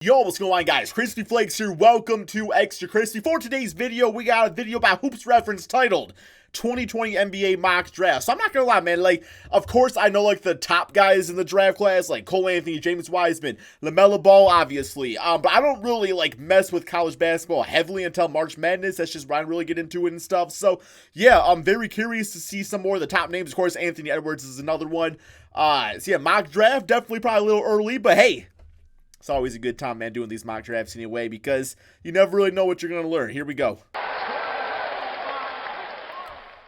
Yo, what's going on, guys? Crispy Flakes here. Welcome to Extra Crispy. For today's video, we got a video about Hoops Reference titled 2020 NBA Mock Draft. So I'm not gonna lie, man, of course I know, the top guys in the draft class, like Cole Anthony, James Wiseman, LaMelo Ball, obviously. But I don't really, mess with college basketball heavily until March Madness. That's just when I really get into it and stuff. So, yeah, I'm very curious to see some more of the top names. Of course, Anthony Edwards is another one. So, yeah, mock draft, definitely probably a little early, but hey, it's always a good time, man, doing these mock drafts anyway, because you never really know what you're going to learn. Here we go.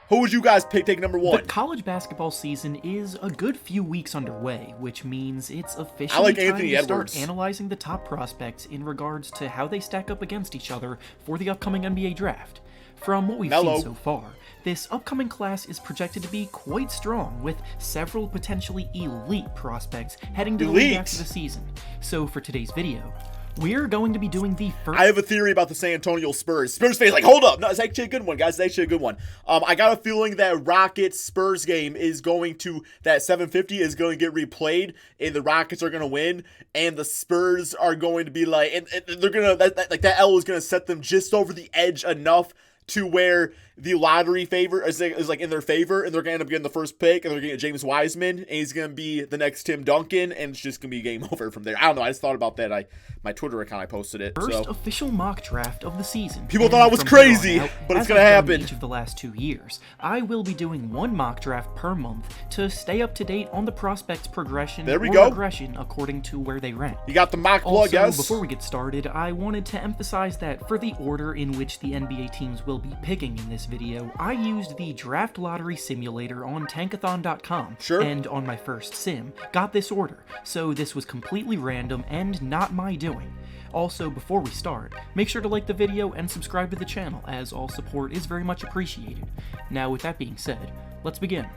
Who would you guys pick? Take number one. The college basketball season is a good few weeks underway, which means it's officially time to start analyzing the top prospects in regards to how they stack up against each other for the upcoming NBA draft. From what we've seen so far, this upcoming class is projected to be quite strong, with several potentially elite prospects heading to the league after the season. So for today's video, we're going to be doing the first... I have a theory about the San Antonio Spurs. Spurs fans hold up. No, it's actually a good one, guys. It's actually a good one. I got a feeling that Rockets-Spurs game is going to... That 750 is going to get replayed, and the Rockets are going to win, and the Spurs are going to be and they're going to... That L is going to set them just over the edge enough to where the lottery favor is in their favor, and they're going to end up getting the first pick, and they're going to get James Wiseman, and he's going to be the next Tim Duncan, and it's just going to be game over from there. I don't know. I just thought about that. My Twitter account, I posted it. First official mock draft of the season. People thought I was crazy, but it's going to happen. Each of the last 2 years, I will be doing one mock draft per month to stay up to date on the prospects' progression or regression according to where they rank. You got the mock plug, guys. Before we get started, I wanted to emphasize that for the order in which the NBA teams will be picking in this video, I used the draft lottery simulator on tankathon.com, and on my first sim, got this order, so this was completely random and not my doing. Also, before we start, make sure to like the video and subscribe to the channel, as all support is very much appreciated. Now, with that being said, let's begin.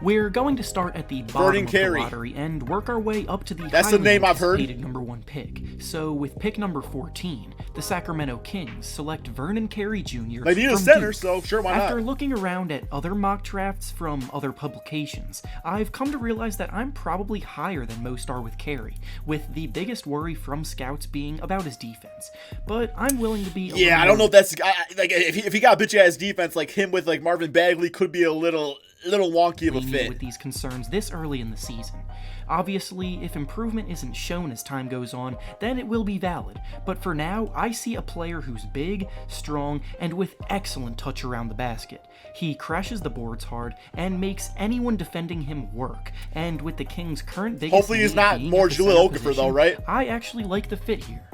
We're going to start at the bottom of the lottery and work our way up to the highly anticipated number 1 pick. So with pick number 14, the Sacramento Kings select Vernon Carey Jr. They need a center, so sure, why not? After looking around at other mock drafts from other publications, I've come to realize that I'm probably higher than most are with Carey, with the biggest worry from scouts being about his defense. But I'm willing to be I don't know if that's... if he got a bitch-ass defense, him with, Marvin Bagley could be a little wonky of a fit. With these concerns this early in the season. Obviously, if improvement isn't shown as time goes on, then it will be valid, but for now, I see a player who's big, strong, and with excellent touch around the basket. He crashes the boards hard and makes anyone defending him work, and with the Kings' current biggest hopefully he's not more Jahlil Okafor though, right? I actually like the fit here.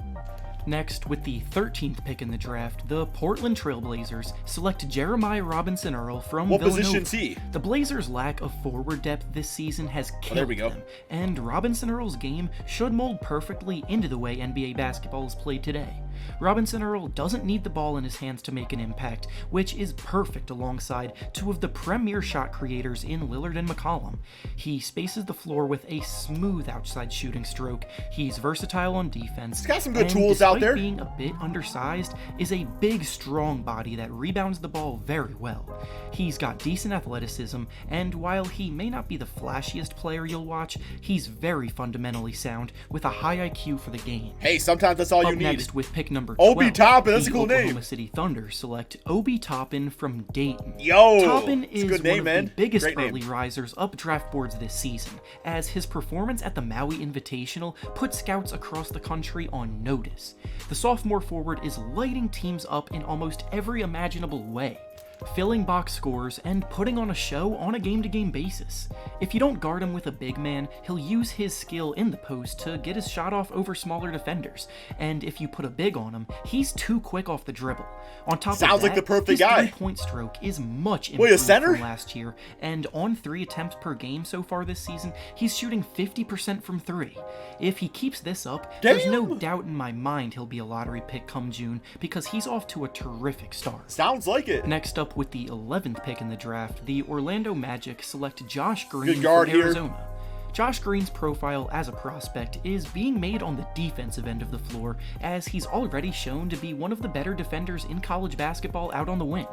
Next, with the 13th pick in the draft, the Portland Trail Blazers select Jeremiah Robinson-Earl from Villanova. What position is he? The Blazers' lack of forward depth this season has killed them, and Robinson-Earl's game should mold perfectly into the way NBA basketball is played today. Robinson-Earl doesn't need the ball in his hands to make an impact, which is perfect alongside two of the premier shot creators in Lillard and McCollum. He spaces the floor with a smooth outside shooting stroke, he's versatile on defense, he's got some good tools out there. Being a bit undersized, is a big, strong body that rebounds the ball very well. He's got decent athleticism, and while he may not be the flashiest player you'll watch, he's very fundamentally sound with a high IQ for the game. Hey, sometimes that's all you need. Next, with pick number 12, Obi Toppin, that's a cool name. Oklahoma City Thunder select Obi Toppin from Dayton. Yo, Toppin is one of the biggest early name. risers up draft boards this season, as his performance at the Maui Invitational put scouts across the country on notice. The sophomore forward is lighting teams up in almost every imaginable way, filling box scores, and putting on a show on a game-to-game basis. If you don't guard him with a big man, he'll use his skill in the post to get his shot off over smaller defenders, and if you put a big on him, he's too quick off the dribble. On top of that, like the perfect his guy. Three-point stroke is much improved from last year, and on 3 attempts per game so far this season, he's shooting 50% from 3. If he keeps this up, there's no doubt in my mind he'll be a lottery pick come June, because he's off to a terrific start. Sounds like it. Next up, with the 11th pick in the draft, the Orlando Magic select Josh Green from Arizona. Josh Green's profile as a prospect is being made on the defensive end of the floor, as he's already shown to be one of the better defenders in college basketball out on the wing.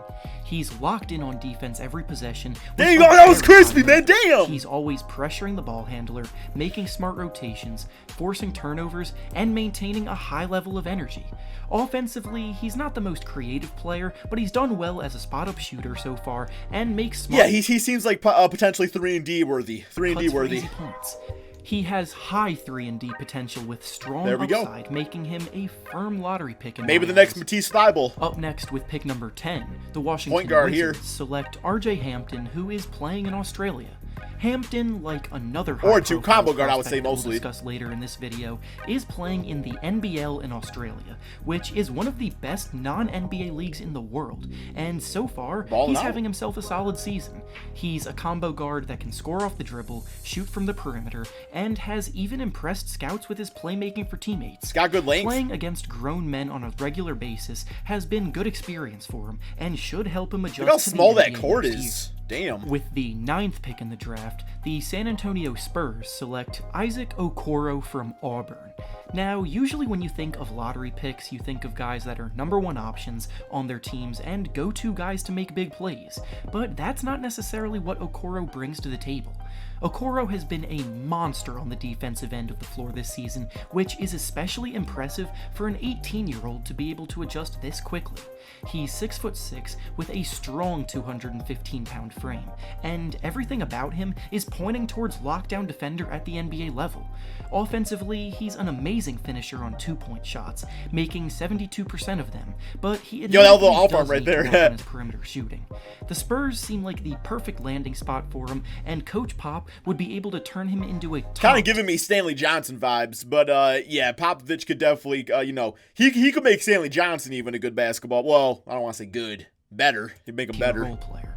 He's locked in on defense every possession. There you go, that was crispy, man, damn! He's always pressuring the ball handler, making smart rotations, forcing turnovers, and maintaining a high level of energy. Offensively, he's not the most creative player, but he's done well as a spot-up shooter so far, and makes smart... Yeah, he seems like potentially 3-and-D worthy. 3-and-D worthy. Points. He has high 3-and-D potential with strong upside, making him a firm lottery pick. Maybe the next Matisse Thybulle. Up next with pick number 10, the Washington Wizards select RJ Hampton, who is playing in Australia. Hampton, like another or combo guard, I would say mostly, we'll discuss later in this video, is playing in the NBL in Australia, which is one of the best non-NBA leagues in the world, and so far, he's having himself a solid season. He's a combo guard that can score off the dribble, shoot from the perimeter, and has even impressed scouts with his playmaking for teammates. He's got good length. Playing against grown men on a regular basis has been good experience for him, and should help him adjust to the NBA. Look how small that court is. Damn. With the 9th pick in the draft, the San Antonio Spurs select Isaac Okoro from Auburn. Now, usually when you think of lottery picks, you think of guys that are #1 options on their teams and go-to guys to make big plays, but that's not necessarily what Okoro brings to the table. Okoro has been a monster on the defensive end of the floor this season, which is especially impressive for an 18-year-old to be able to adjust this quickly. He's 6'6" with a strong 215-pound frame, and everything about him is pointing towards lockdown defender at the NBA level. Offensively, he's an amazing finisher on 2-point shots, making 72% of them, but he does right there. on his perimeter shooting. The Spurs seem like the perfect landing spot for him, and Coach Pop would be able to turn him into a kind of giving me Stanley Johnson vibes, but yeah, Popovich could definitely, he could make Stanley Johnson even a good basketball. Well, I don't want to say good, better. He'd make him better. Role player.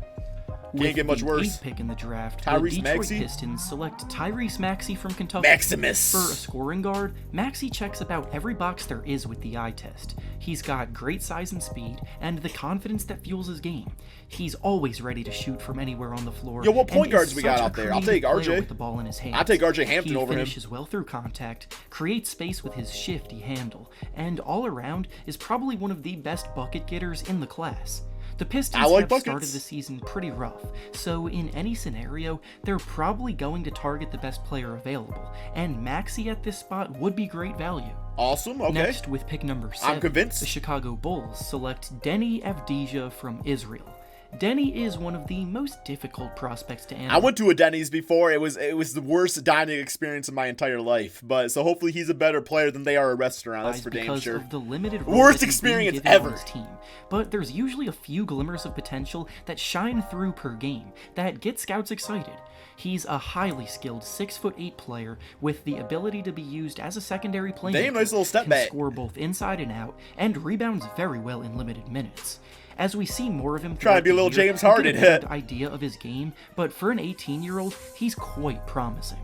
Can't get much worse. With the 8th pick in the draft, Tyrese the Detroit Maxey? Pistons select Tyrese Maxey from Kentucky. Maximus. For a scoring guard, Maxey checks about every box there is with the eye test. He's got great size and speed, and the confidence that fuels his game. He's always ready to shoot from anywhere on the floor. Yo, what point guards we got out there? I'll take RJ. With the ball in his hands. I'll take RJ Hampton over him. He finishes well through contact, creates space with his shifty handle, and all around is probably one of the best bucket getters in the class. The Pistons have started the season pretty rough, so in any scenario, they're probably going to target the best player available, and Maxey at this spot would be great value. Awesome, okay. Next, with pick number 7, I'm convinced. The Chicago Bulls select Deni Avdija from Israel. Deni is one of the most difficult prospects to analyze. I went to a Denny's before. It was the worst dining experience of my entire life. But so hopefully he's a better player than they are a restaurant. That's for damn sure. Of the limited worst experience ever. His team. But there's usually a few glimmers of potential that shine through per game that get scouts excited. He's a highly skilled 6'8" player with the ability to be used as a secondary playmaker. Damn, nice little step back. Score both inside and out, and rebounds very well in limited minutes. As we see more of him, trying to be a little James Harden, you get a good idea of his game, but for an 18-year-old, he's quite promising.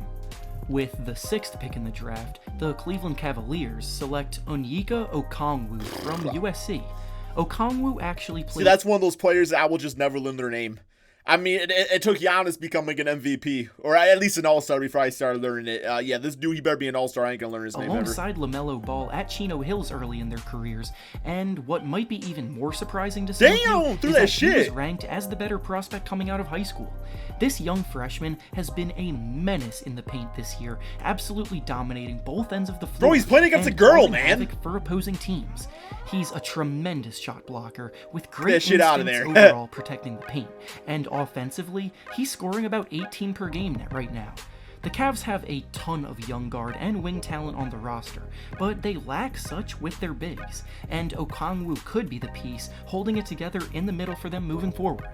With the 6th pick in the draft, the Cleveland Cavaliers select Onyeka Okongwu from USC. Okongwu actually played... See, that's one of those players that I will just never learn their name. I mean, it took Giannis becoming an MVP, or at least an all-star before I started learning it. Yeah, this dude, he better be an all-star. I ain't gonna learn his name ever. Alongside LaMelo Ball at Chino Hills early in their careers, and what might be even more surprising to some is that shit. He was ranked as the better prospect coming out of high school. This young freshman has been a menace in the paint this year, absolutely dominating both ends of the floor. Bro, he's playing against a girl, man. For opposing teams. He's a tremendous shot blocker with great instincts overall protecting the paint, and offensively, he's scoring about 18 per game right now. The Cavs have a ton of young guard and wing talent on the roster, but they lack such with their bigs, and Okongwu could be the piece holding it together in the middle for them moving forward.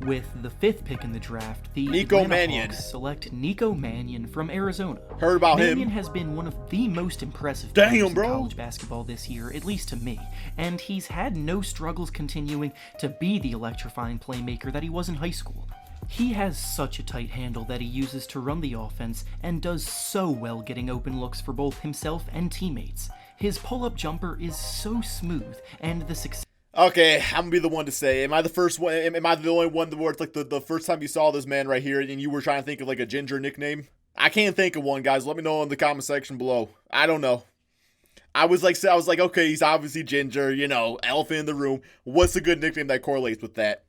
With the 5th pick in the draft, the Nico Mannion select Nico Mannion from Arizona. Heard about him. Mannion has been one of the most impressive players in college basketball this year, at least to me, and he's had no struggles continuing to be the electrifying playmaker that he was in high school. He has such a tight handle that he uses to run the offense and does so well getting open looks for both himself and teammates. His pull-up jumper is so smooth, and the success... Okay, I'm gonna be the one to say, am I the first one? Am I the only one where it's like the first time you saw this man right here and you were trying to think of like a ginger nickname? I can't think of one, guys. Let me know in the comment section below. I don't know. I was like, okay, he's obviously ginger, you know, elephant in the room. What's a good nickname that correlates with that?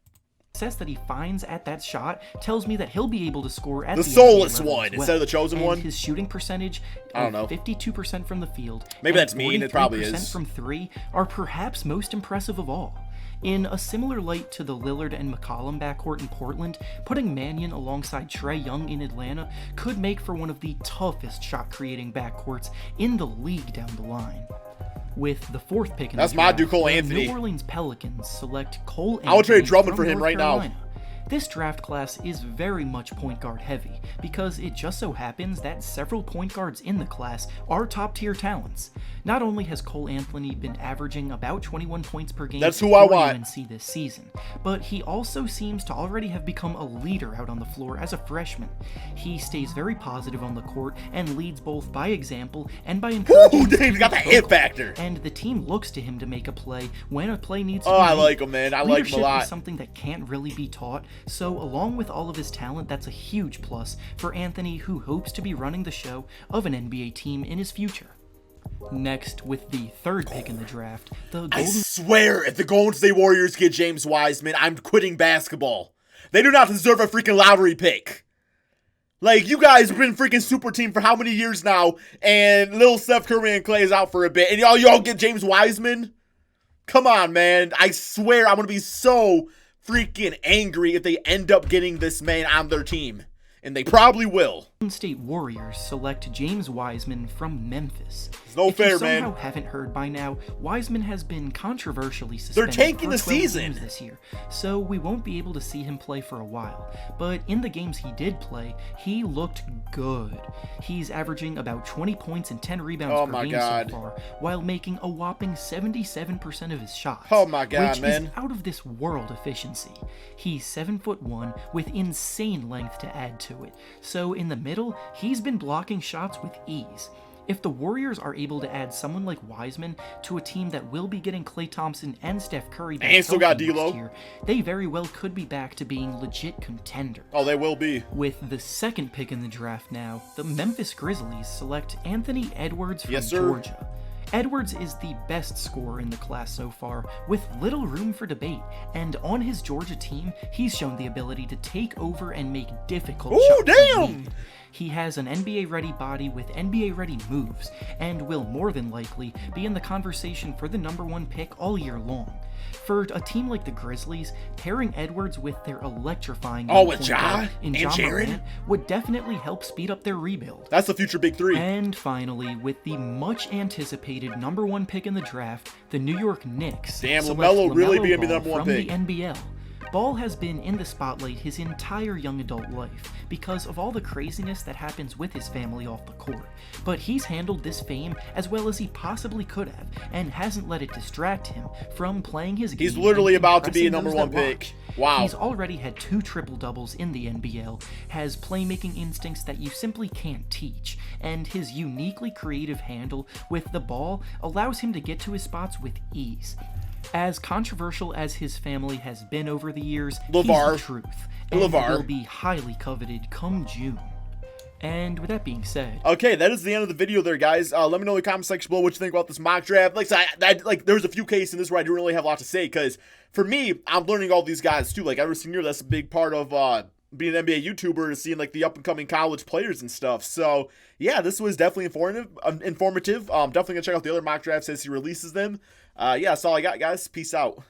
Success that he finds at that shot tells me that he'll be able to score at the soulless one instead of the chosen and one. His shooting percentage of 52% from the field, maybe that's mean. It probably is. From three are perhaps most impressive of all. In a similar light to the Lillard and McCollum backcourt in Portland, putting Mannion alongside Trae Young in Atlanta could make for one of the toughest shot-creating backcourts in the league down the line. With the fourth pick in the draft, Cole the Anthony. New Orleans Pelicans select Cole Anthony. I would trade Drummond for him North right Carolina. now. This draft class is very much point guard heavy, because it just so happens that several point guards in the class are top tier talents. Not only has Cole Anthony been averaging about 21 points per game That's who I want. UNC this season, but he also seems to already have become a leader out on the floor as a freshman. He stays very positive on the court and leads both by example and by encouraging. Ooh, he's got that hit factor. And the team looks to him to make a play when a play needs to be made. I like him, man. I like him a lot. Leadership is something that can't really be taught, so along with all of his talent, that's a huge plus for Anthony, who hopes to be running the show of an NBA team in his future. Next, with the third pick in the draft, I swear, if the Golden State Warriors get James Wiseman, I'm quitting basketball. They do not deserve a freaking lottery pick. Like, you guys have been freaking super team for how many years now, and little Steph Curry and Clay is out for a bit, and y'all get James Wiseman? Come on, man. I swear I'm going to be so freaking angry if they end up getting this man on their team. And they probably will. Golden State Warriors select James Wiseman from Memphis. It's no fair, man. If you somehow haven't heard by now, Wiseman has been controversially suspended. They're tanking for the 12 season games this year, so we won't be able to see him play for a while. But in the games he did play, he looked good. He's averaging about 20 points and 10 rebounds per game so far, while making a whopping 77% of his shots. Oh my God, which man. is out of this world efficiency. He's 7'1" with insane length to add to it. So in the middle, he's been blocking shots with ease. If the Warriors are able to add someone like Wiseman to a team that will be getting Klay Thompson and Steph Curry back still got next D'Lo, year, they very well could be back to being legit contenders. Oh, they will be. With the second pick in the draft now, the Memphis Grizzlies select Anthony Edwards from Yes, sir. Georgia. Edwards is the best scorer in the class so far, with little room for debate, and on his Georgia team, he's shown the ability to take over and make difficult shots. Damn! He has an NBA-ready body with NBA-ready moves, and will more than likely be in the conversation for the #1 pick all year long. For a team like the Grizzlies, pairing Edwards with their electrifying with Ja and Ja Jaren Morant would definitely help speed up their rebuild. That's the future big three. And finally, with the much-anticipated #1 pick in the draft, the New York Knicks select LaMelo really being the Ball #1 from pick. the NBL. Ball has been in the spotlight his entire young adult life because of all the craziness that happens with his family off the court, but he's handled this fame as well as he possibly could have and hasn't let it distract him from playing his game. He's literally about to be a impressing #1 those that pick. watch. Wow. He's already had 2 triple-doubles in the NBL, has playmaking instincts that you simply can't teach, and his uniquely creative handle with the ball allows him to get to his spots with ease. As controversial as his family has been over the years, he's the truth, and will be highly coveted come June. And with that being said, okay, that is the end of the video there, guys. Let me know in the comment section below what you think about this mock draft. Like there's a few cases in this where I don't really have a lot to say, because for me, I'm learning all these guys too. Like every senior, that's a big part of being an NBA YouTuber, is seeing like the up and coming college players and stuff. So yeah, this was definitely informative. Definitely gonna check out the other mock drafts as he releases them. Yeah, that's all I got, guys. Peace out.